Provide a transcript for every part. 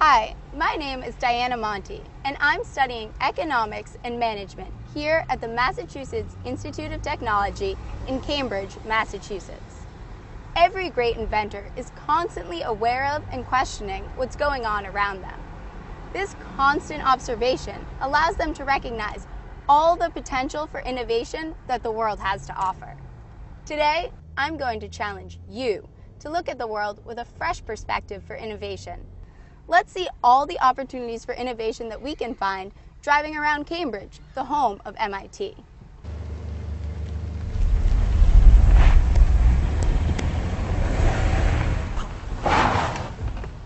Hi, my name is Diana Monti, and I'm studying economics and management here at the Massachusetts Institute of Technology in Cambridge, Massachusetts. Every great inventor is constantly aware of and questioning what's going on around them. This constant observation allows them to recognize all the potential for innovation that the world has to offer. Today, I'm going to challenge you to look at the world with a fresh perspective for innovation. Let's see all the opportunities for innovation that we can find driving around Cambridge, the home of MIT.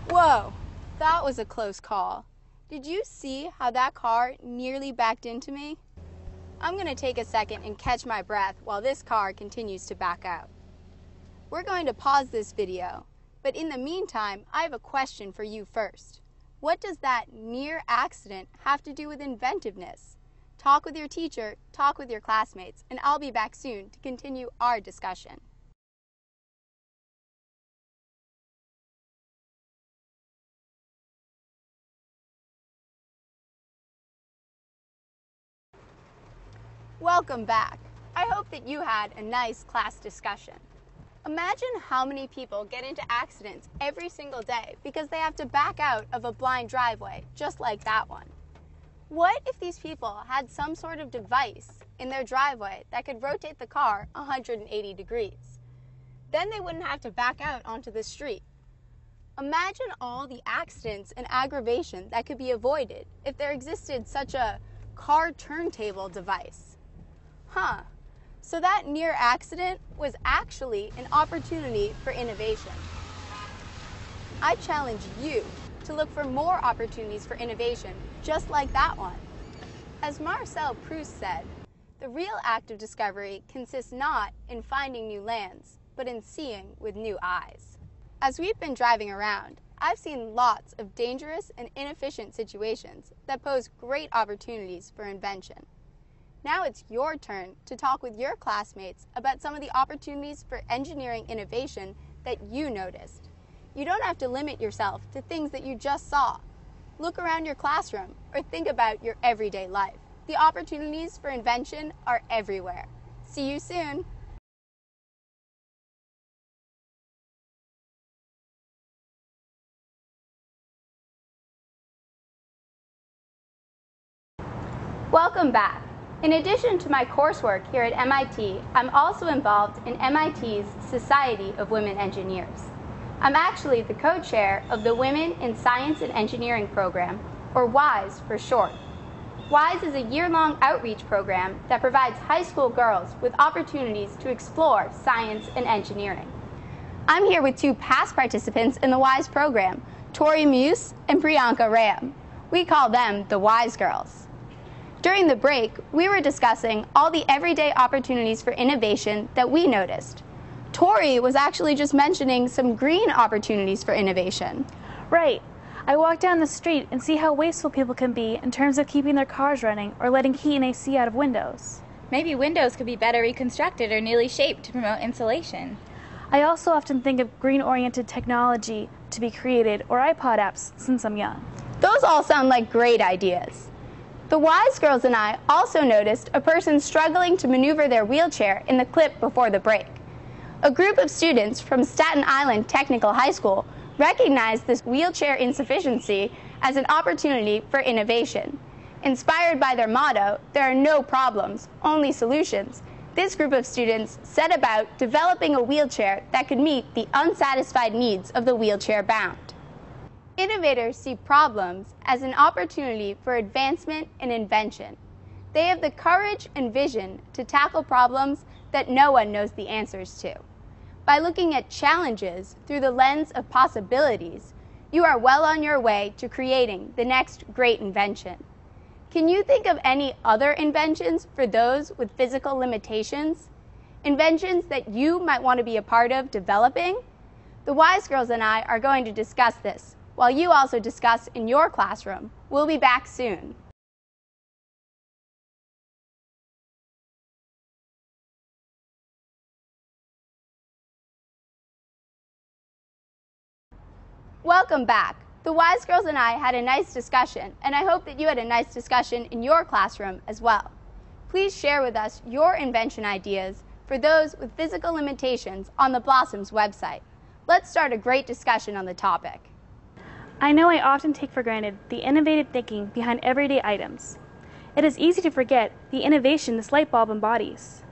Whoa, that was a close call. Did you see how that car nearly backed into me? I'm going to take a second and catch my breath while this car continues to back out. We're going to pause this video. But in the meantime, I have a question for you first. What does that near accident have to do with inventiveness? Talk with your teacher, talk with your classmates, and I'll be back soon to continue our discussion. Welcome back. I hope that you had a nice class discussion. Imagine how many people get into accidents every single day because they have to back out of a blind driveway, just like that one. What if these people had some sort of device in their driveway that could rotate the car 180 degrees? Then they wouldn't have to back out onto the street. Imagine all the accidents and aggravation that could be avoided if there existed such a car turntable device. So that near accident was actually an opportunity for innovation. I challenge you to look for more opportunities for innovation just like that one. As Marcel Proust said, the real act of discovery consists not in finding new lands, but in seeing with new eyes. As we've been driving around, I've seen lots of dangerous and inefficient situations that pose great opportunities for invention. Now it's your turn to talk with your classmates about some of the opportunities for engineering innovation that you noticed. You don't have to limit yourself to things that you just saw. Look around your classroom or think about your everyday life. The opportunities for invention are everywhere. See you soon! Welcome back. In addition to my coursework here at MIT, I'm also involved in MIT's Society of Women Engineers. I'm actually the co-chair of the Women in Science and Engineering program, or WISE for short. WISE is a year-long outreach program that provides high school girls with opportunities to explore science and engineering. I'm here with two past participants in the WISE program, Tori Muse and Priyanka Ram. We call them the WISE Girls. During the break, we were discussing all the everyday opportunities for innovation that we noticed. Tori was actually just mentioning some green opportunities for innovation. Right. I walk down the street and see how wasteful people can be in terms of keeping their cars running or letting heat and AC out of windows. Maybe windows could be better reconstructed or newly shaped to promote insulation. I also often think of green-oriented technology to be created or iPod apps since I'm young. Those all sound like great ideas. The WISE girls and I also noticed a person struggling to maneuver their wheelchair in the clip before the break. A group of students from Staten Island Technical High School recognized this wheelchair insufficiency as an opportunity for innovation. Inspired by their motto, "There are no problems, only solutions," this group of students set about developing a wheelchair that could meet the unsatisfied needs of the wheelchair-bound. Innovators see problems as an opportunity for advancement and invention. They have the courage and vision to tackle problems that no one knows the answers to. By looking at challenges through the lens of possibilities, you are well on your way to creating the next great invention. Can you think of any other inventions for those with physical limitations? Inventions that you might want to be a part of developing? The WISE girls and I are going to discuss this, while you also discuss in your classroom. We'll be back soon. Welcome back. The wise girls and I had a nice discussion, and I hope that you had a nice discussion in your classroom as well. Please share with us your invention ideas for those with physical limitations on the Blossoms website. Let's start a great discussion on the topic. I know I often take for granted the innovative thinking behind everyday items. It is easy to forget the innovation this light bulb embodies.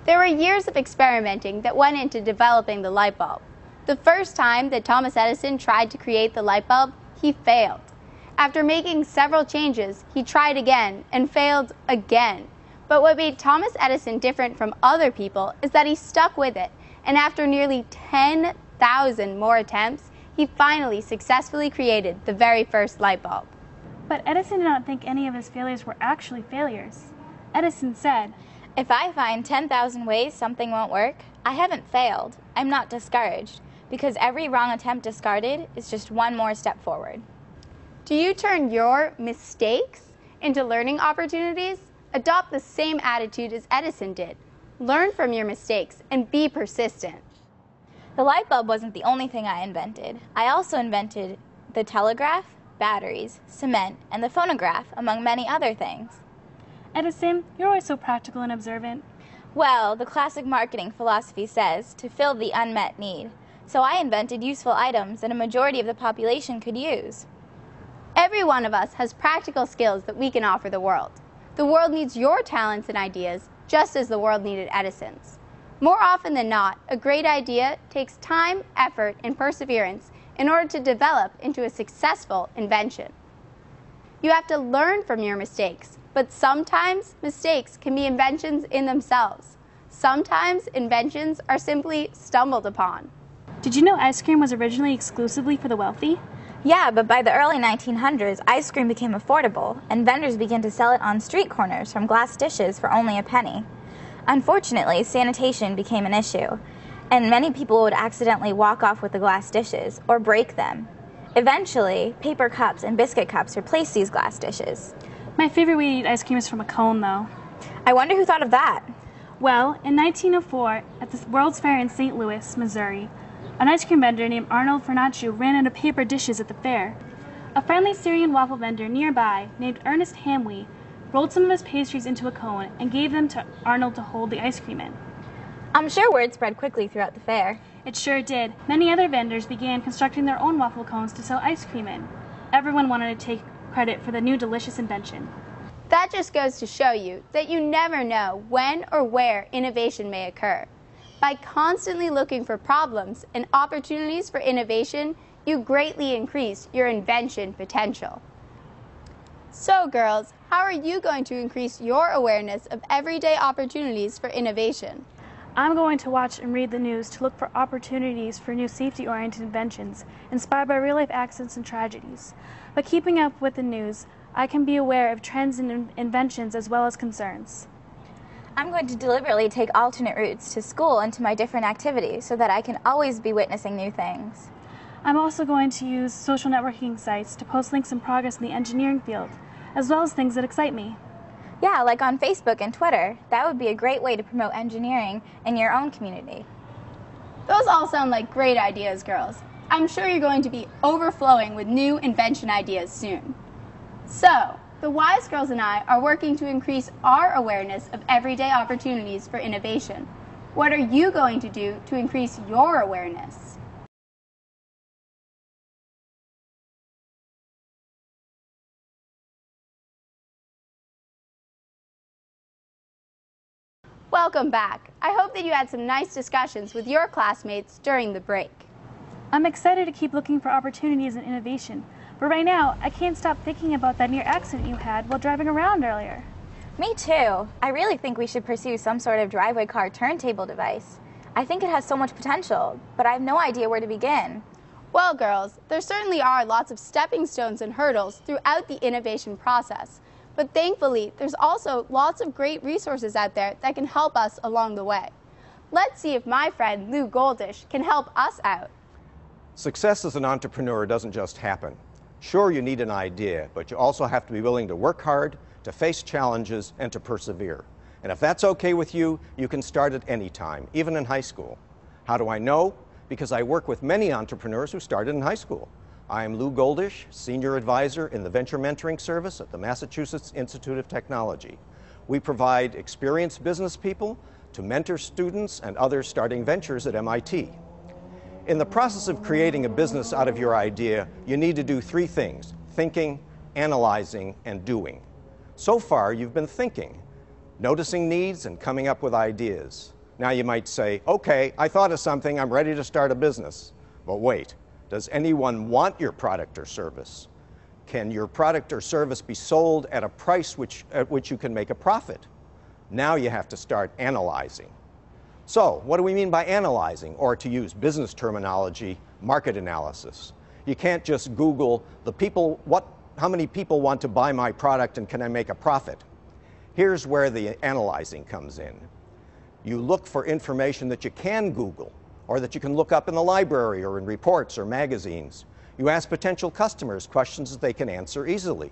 There were years of experimenting that went into developing the light bulb. The first time that Thomas Edison tried to create the light bulb, he failed. After making several changes, he tried again and failed again. But what made Thomas Edison different from other people is that he stuck with it, and after nearly 10,000 more attempts, he finally successfully created the very first light bulb. But Edison did not think any of his failures were actually failures. Edison said, If I find 10,000 ways something won't work, I haven't failed. I'm not discouraged, because every wrong attempt discarded is just one more step forward. Do you turn your mistakes into learning opportunities? Adopt the same attitude as Edison did. Learn from your mistakes and be persistent. The light bulb wasn't the only thing I invented. I also invented the telegraph, batteries, cement, and the phonograph, among many other things. Edison, you're always so practical and observant. Well, the classic marketing philosophy says to fill the unmet need. So I invented useful items that a majority of the population could use. Every one of us has practical skills that we can offer the world. The world needs your talents and ideas just as the world needed Edison's. More often than not, a great idea takes time, effort, and perseverance in order to develop into a successful invention. You have to learn from your mistakes, but sometimes mistakes can be inventions in themselves. Sometimes inventions are simply stumbled upon. Did you know ice cream was originally exclusively for the wealthy? Yeah, but by the early 1900s, ice cream became affordable, and vendors began to sell it on street corners from glass dishes for only a penny. Unfortunately, sanitation became an issue, and many people would accidentally walk off with the glass dishes or break them. Eventually, paper cups and biscuit cups replaced these glass dishes. My favorite way to eat ice cream is from a cone, though. I wonder who thought of that. Well, in 1904, at the World's Fair in St. Louis, Missouri, an ice cream vendor named Arnold Fernaccio ran out of paper dishes at the fair. A friendly Syrian waffle vendor nearby, named Ernest Hamwi, rolled some of his pastries into a cone and gave them to Arnold to hold the ice cream in. I'm sure word spread quickly throughout the fair. It sure did. Many other vendors began constructing their own waffle cones to sell ice cream in. Everyone wanted to take credit for the new delicious invention. That just goes to show you that you never know when or where innovation may occur. By constantly looking for problems and opportunities for innovation, you greatly increase your invention potential. So girls, how are you going to increase your awareness of everyday opportunities for innovation? I'm going to watch and read the news to look for opportunities for new safety-oriented inventions inspired by real-life accidents and tragedies. By keeping up with the news, I can be aware of trends and inventions as well as concerns. I'm going to deliberately take alternate routes to school and to my different activities so that I can always be witnessing new things. I'm also going to use social networking sites to post links and progress in the engineering field, as well as things that excite me. Yeah, like on Facebook and Twitter. That would be a great way to promote engineering in your own community. Those all sound like great ideas, girls. I'm sure you're going to be overflowing with new invention ideas soon. So, the wise girls and I are working to increase our awareness of everyday opportunities for innovation. What are you going to do to increase your awareness? Welcome back. I hope that you had some nice discussions with your classmates during the break. I'm excited to keep looking for opportunities in innovation, but right now I can't stop thinking about that near accident you had while driving around earlier. Me too. I really think we should pursue some sort of driveway car turntable device. I think it has so much potential, but I have no idea where to begin. Well, girls, there certainly are lots of stepping stones and hurdles throughout the innovation process. But thankfully, there's also lots of great resources out there that can help us along the way. Let's see if my friend Lou Goldish can help us out. Success as an entrepreneur doesn't just happen. Sure, you need an idea, but you also have to be willing to work hard, to face challenges, and to persevere. And if that's okay with you, you can start at any time, even in high school. How do I know? Because I work with many entrepreneurs who started in high school. I'm Lou Goldish, Senior Advisor in the Venture Mentoring Service at the Massachusetts Institute of Technology. We provide experienced business people to mentor students and others starting ventures at MIT. In the process of creating a business out of your idea, you need to do three things: thinking, analyzing, and doing. So far, you've been thinking, noticing needs and coming up with ideas. Now you might say, okay, I thought of something, I'm ready to start a business. But wait, does anyone want your product or service? Can your product or service be sold at a price at which you can make a profit? Now you have to start analyzing. So, what do we mean by analyzing, or to use business terminology, market analysis? You can't just Google how many people want to buy my product and can I make a profit? Here's where the analyzing comes in. You look for information that you can Google, or that you can look up in the library or in reports or magazines. You ask potential customers questions that they can answer easily.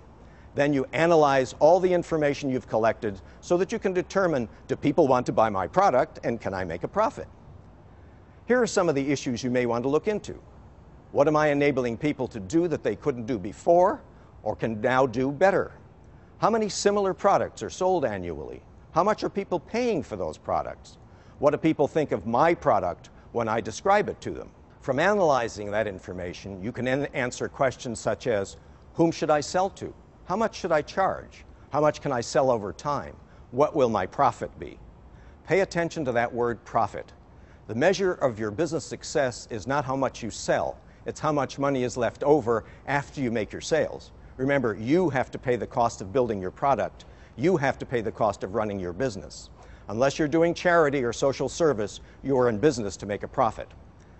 Then you analyze all the information you've collected so that you can determine, do people want to buy my product and can I make a profit? Here are some of the issues you may want to look into. What am I enabling people to do that they couldn't do before or can now do better? How many similar products are sold annually? How much are people paying for those products? What do people think of my product when I describe it to them? From analyzing that information, you can then answer questions such as, whom should I sell to? How much should I charge? How much can I sell over time? What will my profit be? Pay attention to that word profit. The measure of your business success is not how much you sell, it's how much money is left over after you make your sales. Remember, you have to pay the cost of building your product. You have to pay the cost of running your business. Unless you're doing charity or social service, you are in business to make a profit.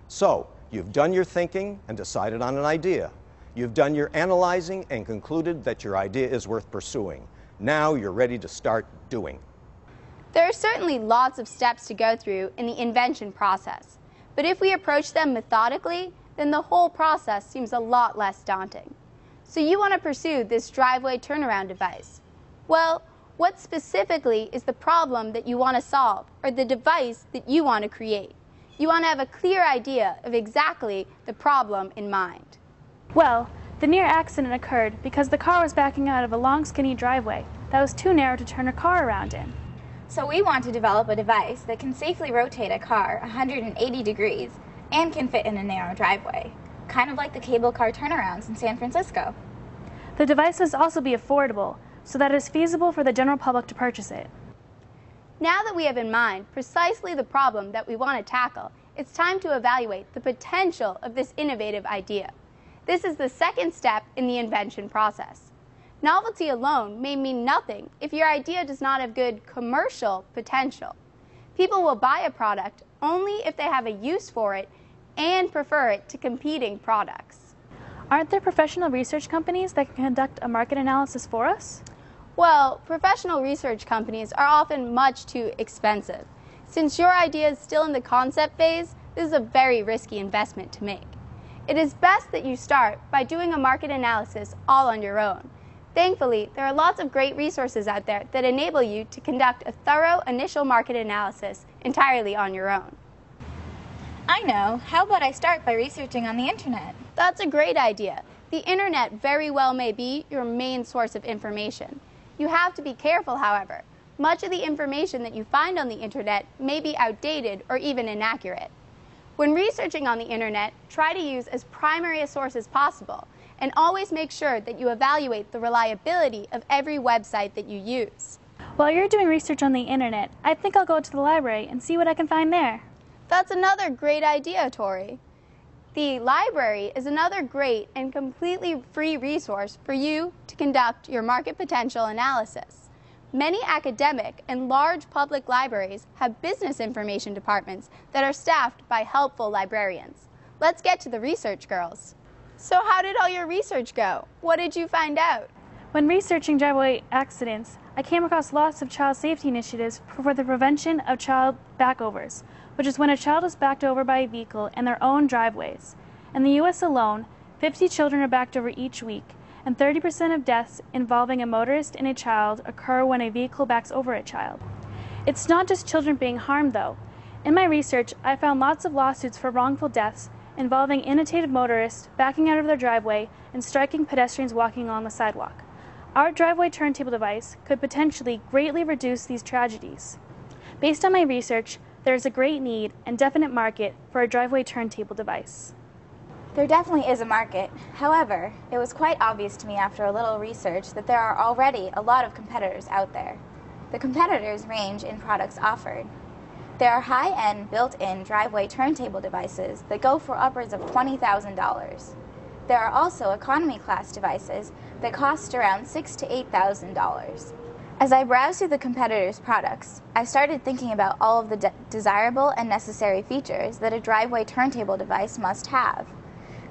So, you've done your thinking and decided on an idea. You've done your analyzing and concluded that your idea is worth pursuing. Now you're ready to start doing. There are certainly lots of steps to go through in the invention process, but if we approach them methodically, then the whole process seems a lot less daunting. So you want to pursue this driveway turnaround device. Well, what specifically is the problem that you want to solve, or the device that you want to create? You want to have a clear idea of exactly the problem in mind. Well, the near accident occurred because the car was backing out of a long, skinny driveway that was too narrow to turn a car around in. So we want to develop a device that can safely rotate a car 180 degrees and can fit in a narrow driveway, kind of like the cable car turnarounds in San Francisco. The device must also be affordable, so that it is feasible for the general public to purchase it. Now that we have in mind precisely the problem that we want to tackle, it's time to evaluate the potential of this innovative idea. This is the second step in the invention process. Novelty alone may mean nothing if your idea does not have good commercial potential. People will buy a product only if they have a use for it and prefer it to competing products. Aren't there professional research companies that can conduct a market analysis for us? Well, professional research companies are often much too expensive. Since your idea is still in the concept phase, this is a very risky investment to make. It is best that you start by doing a market analysis all on your own. Thankfully, there are lots of great resources out there that enable you to conduct a thorough initial market analysis entirely on your own. I know. How about I start by researching on the internet? That's a great idea. The internet very well may be your main source of information. You have to be careful, however. Much of the information that you find on the internet may be outdated or even inaccurate. When researching on the internet, try to use as primary a source as possible, and always make sure that you evaluate the reliability of every website that you use. While you're doing research on the internet, I think I'll go to the library and see what I can find there. That's another great idea, Tori. The library is another great and completely free resource for you to conduct your market potential analysis. Many academic and large public libraries have business information departments that are staffed by helpful librarians. Let's get to the research, girls. So how did all your research go? What did you find out? When researching driveway accidents, I came across lots of child safety initiatives for the prevention of child backovers, which is when a child is backed over by a vehicle in their own driveways. In the U.S. alone, 50 children are backed over each week, and 30% of deaths involving a motorist and a child occur when a vehicle backs over a child. It's not just children being harmed, though. In my research, I found lots of lawsuits for wrongful deaths involving inattentive motorists backing out of their driveway and striking pedestrians walking along the sidewalk. Our driveway turntable device could potentially greatly reduce these tragedies. Based on my research, there is a great need and definite market for a driveway turntable device. There definitely is a market. However, it was quite obvious to me after a little research that there are already a lot of competitors out there. The competitors range in products offered. There are high-end built-in driveway turntable devices that go for upwards of $20,000. There are also economy class devices that cost around $6,000 to $8,000. As I browsed through the competitors' products, I started thinking about all of the desirable and necessary features that a driveway turntable device must have.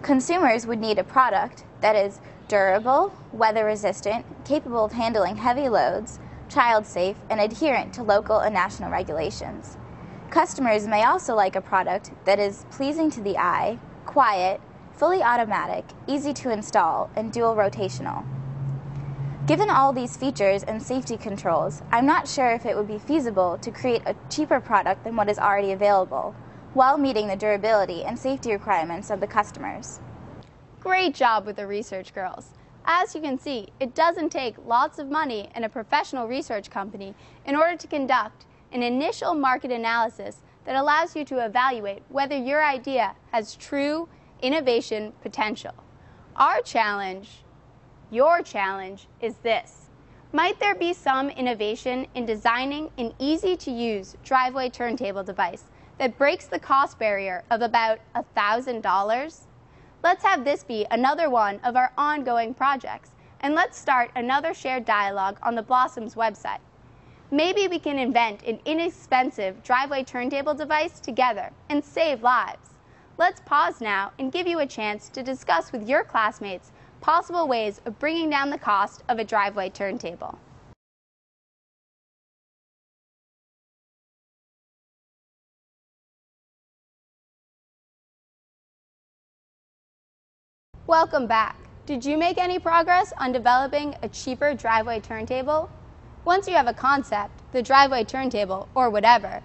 Consumers would need a product that is durable, weather-resistant, capable of handling heavy loads, child-safe, and adherent to local and national regulations. Customers may also like a product that is pleasing to the eye, quiet, fully automatic, easy to install, and dual rotational. Given all these features and safety controls, I'm not sure if it would be feasible to create a cheaper product than what is already available, while meeting the durability and safety requirements of the customers. Great job with the research, girls. As you can see, it doesn't take lots of money and a professional research company in order to conduct an initial market analysis that allows you to evaluate whether your idea has true innovation potential. Our challenge, your challenge, is this. Might there be some innovation in designing an easy-to-use driveway turntable device that breaks the cost barrier of about $1,000? Let's have this be another one of our ongoing projects, and let's start another shared dialogue on the Blossoms website. Maybe we can invent an inexpensive driveway turntable device together and save lives. Let's pause now and give you a chance to discuss with your classmates possible ways of bringing down the cost of a driveway turntable. Welcome back. Did you make any progress on developing a cheaper driveway turntable? Once you have a concept, the driveway turntable, or whatever,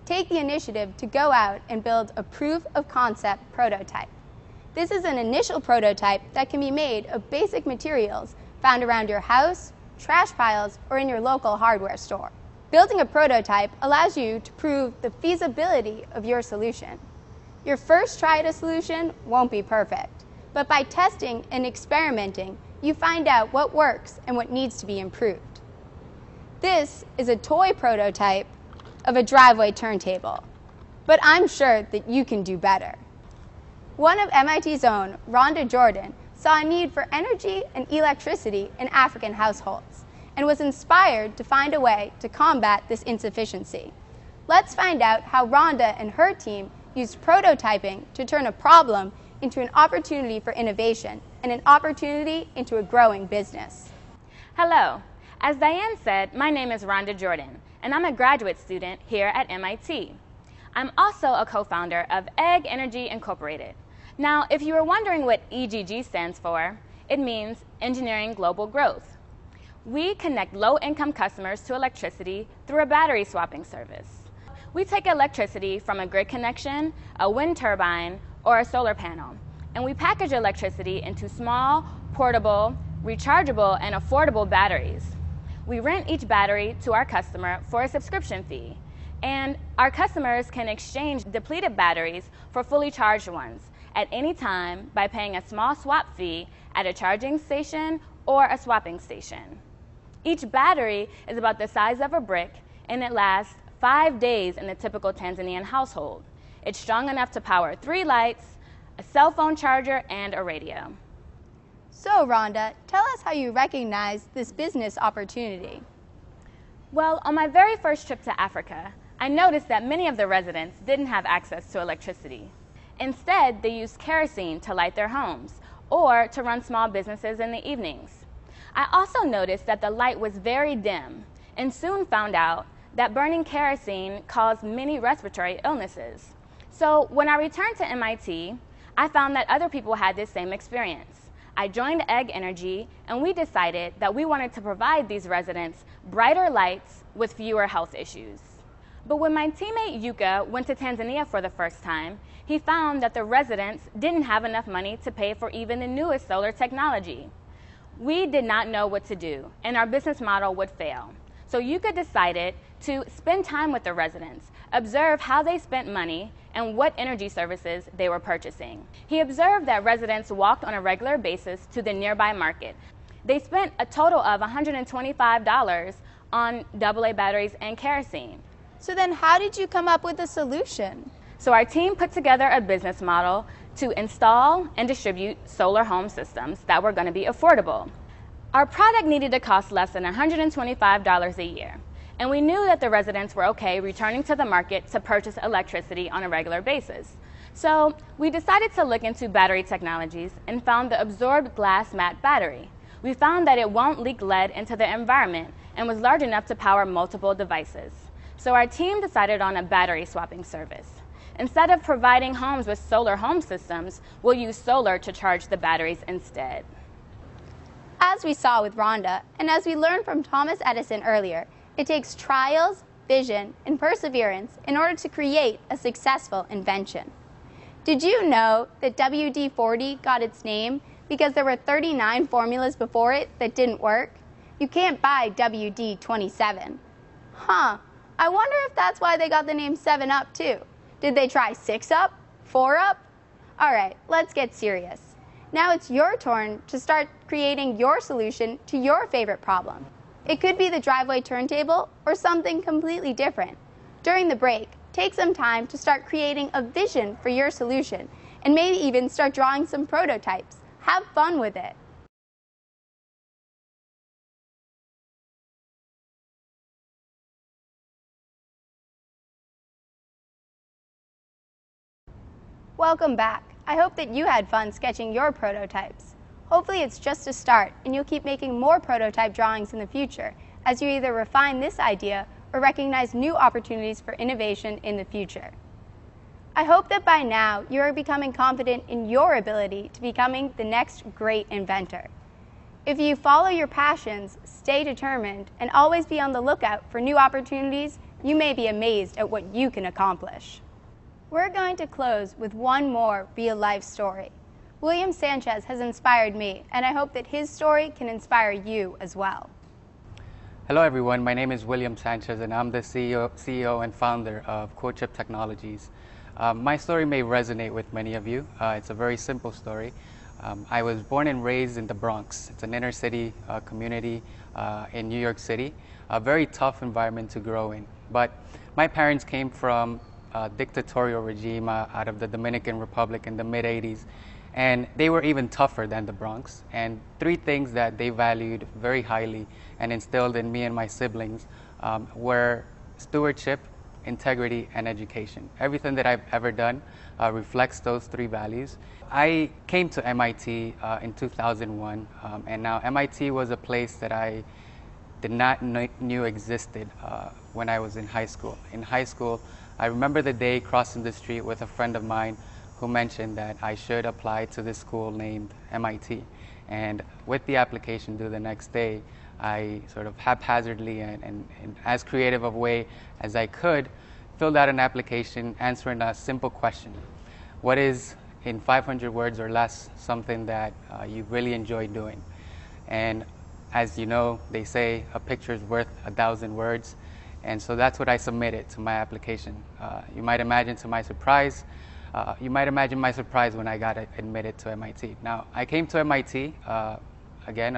take the initiative to go out and build a proof of concept prototype. This is an initial prototype that can be made of basic materials found around your house, trash piles, or in your local hardware store. Building a prototype allows you to prove the feasibility of your solution. Your first try at a solution won't be perfect, but by testing and experimenting, you find out what works and what needs to be improved. This is a toy prototype of a driveway turntable, but I'm sure that you can do better. One of MIT's own, Rhonda Jordan, saw a need for energy and electricity in African households and was inspired to find a way to combat this insufficiency. Let's find out how Rhonda and her team used prototyping to turn a problem into an opportunity for innovation and an opportunity into a growing business. Hello. As Diane said, my name is Rhonda Jordan, and I'm a graduate student here at MIT. I'm also a co-founder of Egg Energy Incorporated. Now, if you were wondering what EGG stands for, it means Engineering Global Growth. We connect low-income customers to electricity through a battery swapping service. We take electricity from a grid connection, a wind turbine, or a solar panel, and we package electricity into small, portable, rechargeable, and affordable batteries. We rent each battery to our customer for a subscription fee, and our customers can exchange depleted batteries for fully charged ones at any time by paying a small swap fee at a charging station or a swapping station. Each battery is about the size of a brick, and it lasts 5 days in a typical Tanzanian household. It's strong enough to power 3 lights, a cell phone charger, and a radio. So, Rhonda, tell us how you recognized this business opportunity. Well, on my very first trip to Africa, I noticed that many of the residents didn't have access to electricity. Instead, they used kerosene to light their homes or to run small businesses in the evenings. I also noticed that the light was very dim and soon found out that burning kerosene caused many respiratory illnesses. So when I returned to MIT, I found that other people had this same experience. I joined Egg Energy, and we decided that we wanted to provide these residents brighter lights with fewer health issues. But when my teammate Yuka went to Tanzania for the first time, he found that the residents didn't have enough money to pay for even the newest solar technology. We did not know what to do, and our business model would fail. So Yuka decided to spend time with the residents, observe how they spent money and what energy services they were purchasing. He observed that residents walked on a regular basis to the nearby market. They spent a total of $125 on AA batteries and kerosene. So then how did you come up with a solution? So our team put together a business model to install and distribute solar home systems that were going to be affordable. Our product needed to cost less than $125 a year, and we knew that the residents were okay returning to the market to purchase electricity on a regular basis. So we decided to look into battery technologies and found the absorbed glass mat battery. We found that it won't leak lead into the environment and was large enough to power multiple devices. So our team decided on a battery swapping service. Instead of providing homes with solar home systems, we'll use solar to charge the batteries instead. As we saw with Rhonda, and as we learned from Thomas Edison earlier, it takes trials, vision, and perseverance in order to create a successful invention. Did you know that WD-40 got its name because there were 39 formulas before it that didn't work? You can't buy WD-27. Huh, I wonder if that's why they got the name 7-Up too. Did they try 6-Up? 4-Up? All right, let's get serious. Now it's your turn to start creating your solution to your favorite problem. It could be the driveway turntable or something completely different. During the break, take some time to start creating a vision for your solution and maybe even start drawing some prototypes. Have fun with it. Welcome back. I hope that you had fun sketching your prototypes. Hopefully it's just a start and you'll keep making more prototype drawings in the future as you either refine this idea or recognize new opportunities for innovation in the future. I hope that by now you are becoming confident in your ability to becoming the next great inventor. If you follow your passions, stay determined, and always be on the lookout for new opportunities, you may be amazed at what you can accomplish. We're going to close with one more real-life story. William Sanchez has inspired me, and I hope that his story can inspire you as well. Hello everyone, my name is William Sanchez and I'm the CEO and founder of CodeChip Technologies. My story may resonate with many of you. It's a very simple story. I was born and raised in the Bronx. It's an inner city community in New York City. A very tough environment to grow in. But my parents came from a dictatorial regime out of the Dominican Republic in the mid-80s. And they were even tougher than the Bronx. And three things that they valued very highly and instilled in me and my siblings were stewardship, integrity, and education. Everything that I've ever done reflects those three values. I came to MIT in 2001, and now MIT was a place that I did not knew existed when I was in high school. In high school, I remember the day crossing the street with a friend of mine who mentioned that I should apply to this school named MIT. And with the application due the next day, I sort of haphazardly and as creative a way as I could, filled out an application answering a simple question. What is, in 500 words or less, something that you really enjoy doing? And as you know, they say a picture is worth 1,000 words. And so that's what I submitted to my application. You might imagine my surprise when I got admitted to MIT. Now, I came to MIT, again,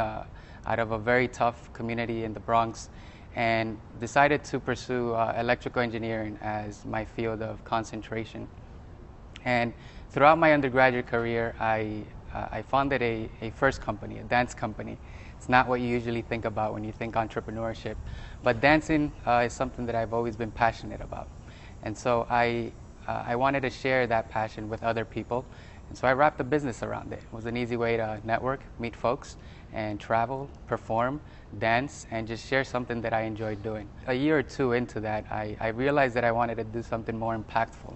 out of a very tough community in the Bronx, and decided to pursue electrical engineering as my field of concentration. And throughout my undergraduate career, I founded a first company, a dance company. It's not what you usually think about when you think entrepreneurship, but dancing is something that I've always been passionate about. And so I wanted to share that passion with other people, and so I wrapped a business around it. It was an easy way to network, meet folks, and travel, perform, dance, and just share something that I enjoyed doing. A year or two into that, I realized that I wanted to do something more impactful.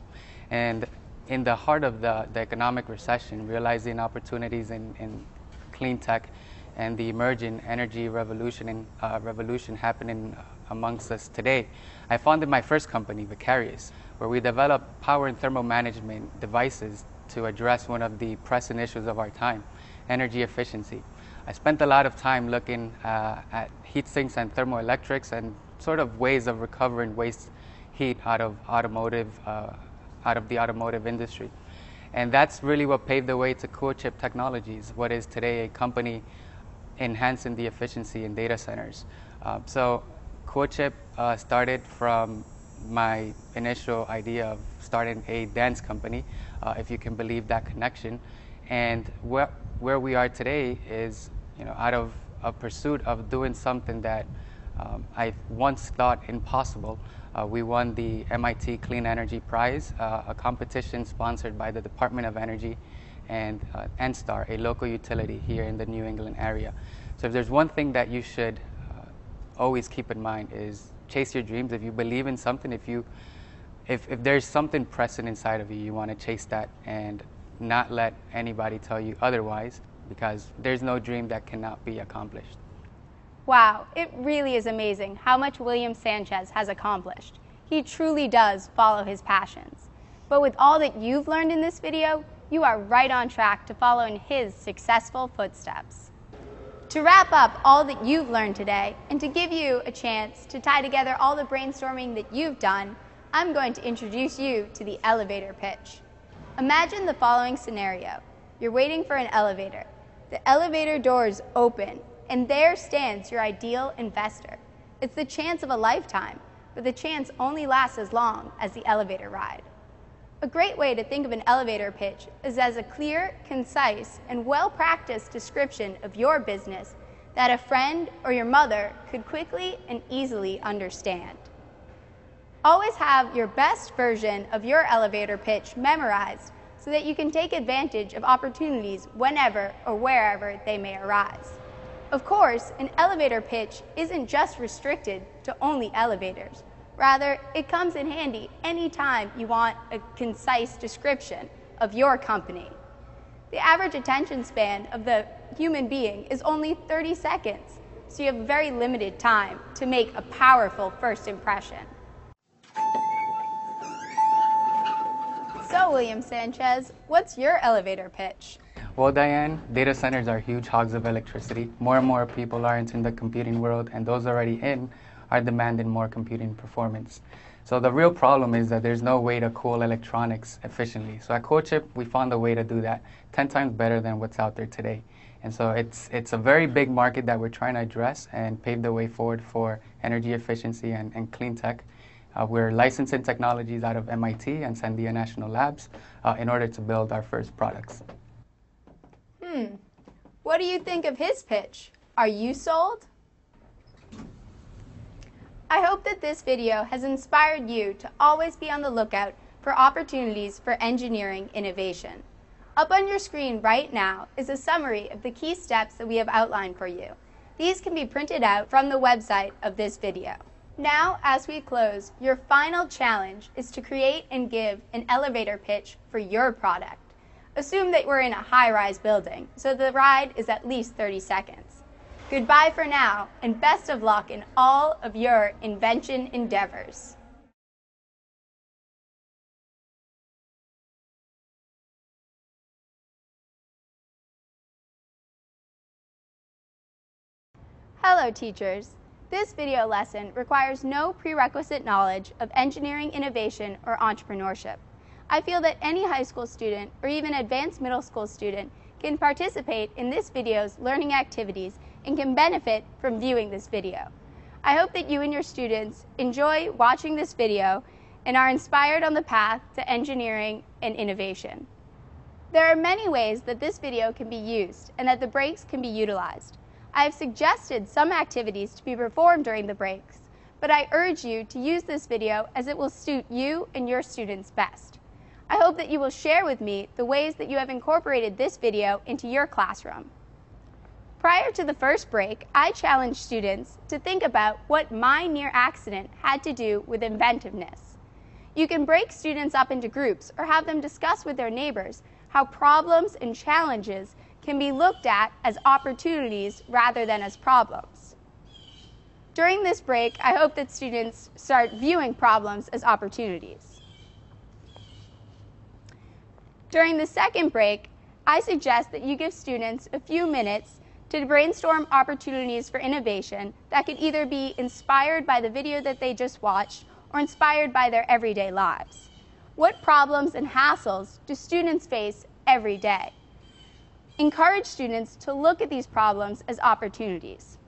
And in the heart of the economic recession, realizing opportunities in clean tech and the emerging energy revolution happening amongst us today, I founded my first company, Vicarious, where we develop power and thermal management devices to address one of the pressing issues of our time, energy efficiency. I spent a lot of time looking at heat sinks and thermoelectrics and sort of ways of recovering waste heat out of the automotive industry. And that's really what paved the way to CoreChip Technologies, what is today a company enhancing the efficiency in data centers. So CoreChip started from my initial idea of starting a dance company, if you can believe that connection. And where we are today is, out of a pursuit of doing something that I once thought impossible. We won the MIT Clean Energy Prize, a competition sponsored by the Department of Energy and NSTAR, a local utility here in the New England area. So if there's one thing that you should always keep in mind is chase your dreams. If you believe in something, if there's something pressing inside of you, you want to chase that and not let anybody tell you otherwise, because there's no dream that cannot be accomplished. Wow, it really is amazing how much William Sanchez has accomplished. He truly does follow his passions. But with all that you've learned in this video, you are right on track to follow in his successful footsteps. To wrap up all that you've learned today, and to give you a chance to tie together all the brainstorming that you've done, I'm going to introduce you to the elevator pitch. Imagine the following scenario. You're waiting for an elevator. The elevator doors open, and there stands your ideal investor. It's the chance of a lifetime, but the chance only lasts as long as the elevator ride. A great way to think of an elevator pitch is as a clear, concise, and well-practiced description of your business that a friend or your mother could quickly and easily understand. Always have your best version of your elevator pitch memorized so that you can take advantage of opportunities whenever or wherever they may arise. Of course, an elevator pitch isn't just restricted to only elevators. Rather, it comes in handy anytime you want a concise description of your company. The average attention span of the human being is only 30 seconds, so you have very limited time to make a powerful first impression. So, William Sanchez, what's your elevator pitch? Well, Diane, data centers are huge hogs of electricity. More and more people are entering the computing world, and those already in are demanding more computing performance. So the real problem is that there's no way to cool electronics efficiently. So at CoreChip, we found a way to do that 10 times better than what's out there today. And so it's a very big market that we're trying to address and pave the way forward for energy efficiency and clean tech. We're licensing technologies out of MIT and Sandia National Labs in order to build our first products. What do you think of his pitch? Are you sold? I hope that this video has inspired you to always be on the lookout for opportunities for engineering innovation. Up on your screen right now is a summary of the key steps that we have outlined for you. These can be printed out from the website of this video. Now, as we close, your final challenge is to create and give an elevator pitch for your product. Assume that we're in a high-rise building, so the ride is at least 30 seconds. Goodbye for now, and best of luck in all of your invention endeavors. Hello, teachers. This video lesson requires no prerequisite knowledge of engineering innovation or entrepreneurship. I feel that any high school student or even advanced middle school student can participate in this video's learning activities and can benefit from viewing this video. I hope that you and your students enjoy watching this video and are inspired on the path to engineering and innovation. There are many ways that this video can be used and that the breaks can be utilized. I have suggested some activities to be performed during the breaks, but I urge you to use this video as it will suit you and your students best. I hope that you will share with me the ways that you have incorporated this video into your classroom. Prior to the first break, I challenged students to think about what my near accident had to do with inventiveness. You can break students up into groups or have them discuss with their neighbors how problems and challenges can be looked at as opportunities rather than as problems. During this break, I hope that students start viewing problems as opportunities. During the second break, I suggest that you give students a few minutes to brainstorm opportunities for innovation that could either be inspired by the video that they just watched or inspired by their everyday lives. What problems and hassles do students face every day? Encourage students to look at these problems as opportunities.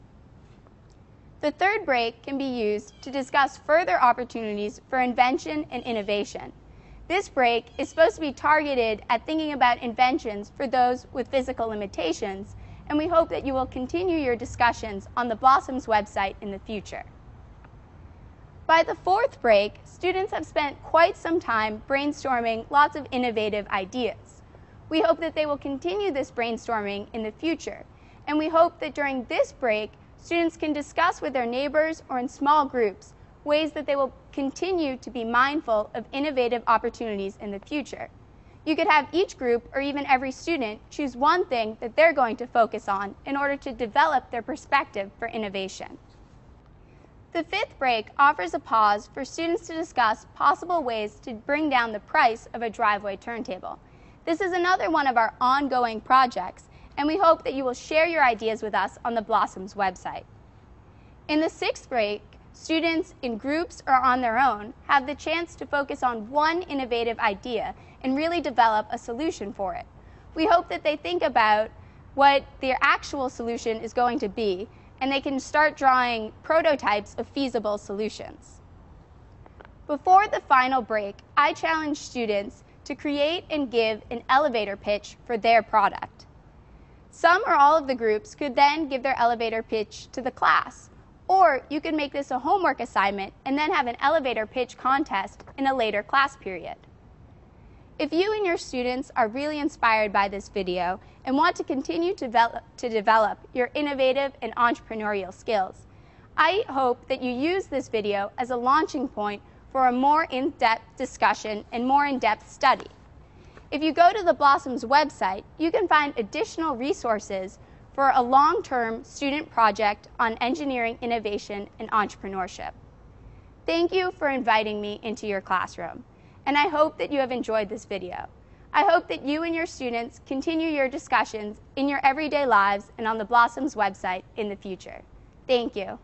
The third break can be used to discuss further opportunities for invention and innovation. This break is supposed to be targeted at thinking about inventions for those with physical limitations, and we hope that you will continue your discussions on the Blossoms website in the future. By the fourth break, students have spent quite some time brainstorming lots of innovative ideas. We hope that they will continue this brainstorming in the future, and we hope that during this break, students can discuss with their neighbors or in small groups ways that they will continue to be mindful of innovative opportunities in the future. You could have each group or even every student choose one thing that they're going to focus on in order to develop their perspective for innovation. The fifth break offers a pause for students to discuss possible ways to bring down the price of a driveway turntable. This is another one of our ongoing projects, and we hope that you will share your ideas with us on the Blossoms website. In the sixth break, students in groups or on their own have the chance to focus on one innovative idea and really develop a solution for it. We hope that they think about what their actual solution is going to be, and they can start drawing prototypes of feasible solutions. Before the final break, I challenge students to create and give an elevator pitch for their product. Some or all of the groups could then give their elevator pitch to the class, or you could make this a homework assignment and then have an elevator pitch contest in a later class period. If you and your students are really inspired by this video and want to continue to develop your innovative and entrepreneurial skills, I hope that you use this video as a launching point for a more in-depth discussion and more in-depth study. If you go to the Blossoms website, you can find additional resources for a long-term student project on engineering, innovation, and entrepreneurship. Thank you for inviting me into your classroom, and I hope that you have enjoyed this video. I hope that you and your students continue your discussions in your everyday lives and on the Blossoms website in the future. Thank you.